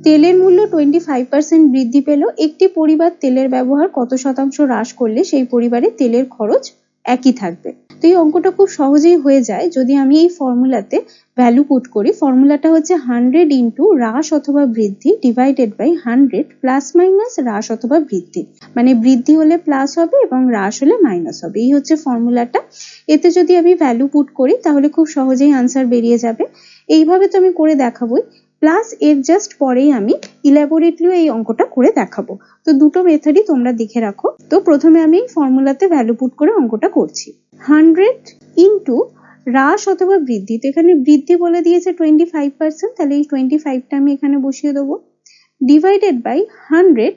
তেলের মূল্য 25% বৃদ্ধি পেল। একটি পরিবার তেলের ব্যবহার কত শতাংশ হ্রাস করলে সেই পরিবারে তেলের খরচ একই থাকবে। তো এই অঙ্কটা খুব সহজেই হয়ে যায় যদি আমি এই ফর্মুলাতে ভ্যালু পুট করি। ফর্মুলাটা হচ্ছে 100 ইন্টু হ্রাস অথবা বৃদ্ধি ডিভাইডেড বাই 100 প্লাস মাইনাস হ্রাস অথবা বৃদ্ধি, মানে বৃদ্ধি হলে প্লাস হবে এবং হ্রাস হলে মাইনাস হবে। এই হচ্ছে ফর্মুলাটা। এতে যদি আমি ভ্যালু পুট করি তাহলে খুব সহজেই আনসার বেরিয়ে যাবে। এইভাবে তো আমি করে দেখাবোই, প্লাস এর জাস্ট পরেই আমি ইলাবোরেটলিও এই অঙ্কটা করে দেখাবো। তো দুটো মেথডই তোমরা দেখে রাখো। তো প্রথমে আমি ফর্মুলাতে ভ্যালু পুট করে অঙ্কটা করছি। 100 ইন্টু হ্রাস অথবা বৃদ্ধি, তো এখানে বৃদ্ধি বলে দিয়েছে 25%, তাহলে এই 25টা আমি এখানে বসিয়ে দেবো, ডিভাইডেড বাই 100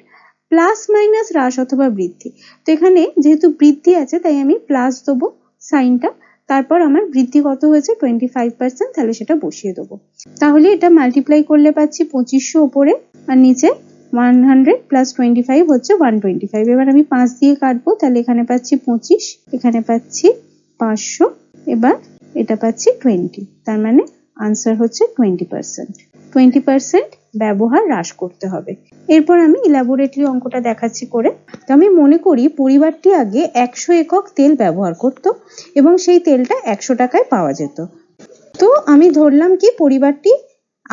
প্লাস মাইনাস হ্রাস অথবা বৃদ্ধি। তো এখানে যেহেতু বৃদ্ধি আছে তাই আমি প্লাস দেবো সাইনটা, তারপর আমার বৃদ্ধি কত হয়েছে 25%, তাহলে সেটা বসিয়ে দেবো। তাহলে এটা মাল্টিপ্লাই করলে পাচ্ছি 2500 উপরে আর নিচে 100 প্লাস 25 হচ্ছে 125। এবার আমি 5 দিয়ে কাটবো, তাহলে এখানে পাচ্ছি 25, এখানে পাচ্ছি 500, এবার এটা পাচ্ছি 20, তার মানে আনসার হচ্ছে 20%। 20% ব্যবহার হ্রাস করতে হবে। এরপর আমি ইলাবোরেটলি অঙ্কটা দেখাচ্ছি করে। তো আমি মনে করি পরিবারটি আগে 100 একক তেল ব্যবহার করত এবং সেই তেলটা 100 টাকায় পাওয়া যেত। তো আমি ধরলাম কি পরিবারটি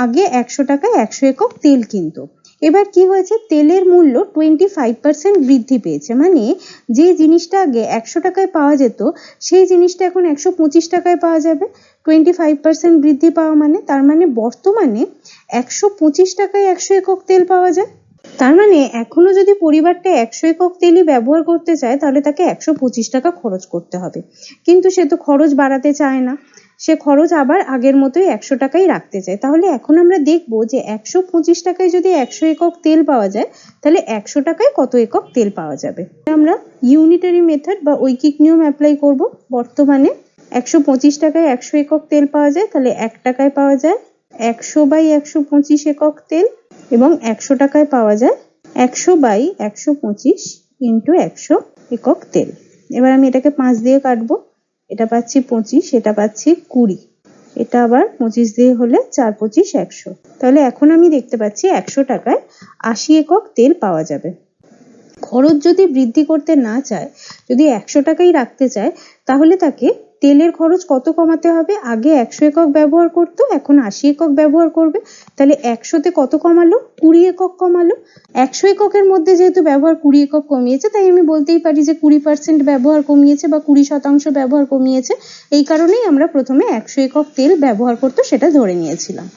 আগে 100 টাকায় 100 একক তেল কিনত। এবার কি হয়েছে, তেলের মূল্য 25% বৃদ্ধি পেয়েছে, মানে যে জিনিসটা আগে 100 টাকায় পাওয়া যেত সেই জিনিসটা এখন 125 টাকায় পাওয়া যাবে। 25% বৃদ্ধি পাওয়া মানে, তার মানে বর্তমানে 125 টাকায় 100 একক তেল পাওয়া যায়। তার মানে এখনো যদি পরিবারটা 100 একক তেলই ব্যবহার করতে চায় তাহলে তাকে 125 টাকা খরচ করতে হবে, কিন্তু সে তো খরচ বাড়াতে চায় না, সে খরচ আবার আগের মতোই 100 টাকাই রাখতে চায়। তাহলে এখন আমরা দেখবো যে 125 টাকায় যদি 100 একক তেল পাওয়া যায় তাহলে 100 টাকায় কত একক তেল পাওয়া যাবে। আমরা ইউনিটারি মেথড বা ঐকিক নিয়ম অ্যাপ্লাই করব। বর্তমানে 125 টাকায় 100 একক তেল পাওয়া যায়, তাহলে 1 টাকায় পাওয়া যায় 100 বাই 125 একক তেল, এবং 100 টাকায় পাওয়া যায় 100 বাই 125 ইন্টু 100 একক তেল। এবার আমি এটাকে 5 দিয়ে কাটবো, এটা পাচ্ছি 25, এটা পাচ্ছি 20, এটা আবার 25 দিয়ে হলে 4 25 100। তাহলে এখন আমি দেখতে পাচ্ছি 100 টাকায় 80 একক তেল পাওয়া যাবে। খরচ যদি বৃদ্ধি করতে না চায়, যদি 100 টাকাই রাখতে চায়, তাহলে তাকে তেলের খরচ কত কমাতে হবে? আগে 100 একক ব্যবহার করতো, এখন 80 একক ব্যবহার করবে। তাহলে 100তে কত কমালো? 20 একক কমালো। 100 এককের মধ্যে যেহেতু ব্যবহার 20 একক কমিয়েছে, তাই আমি বলতেই পারি যে 20% ব্যবহার কমিয়েছে বা 20% ব্যবহার কমিয়েছে। এই কারণেই আমরা প্রথমে 100 একক তেল ব্যবহার করতো সেটা ধরে নিয়েছিলাম।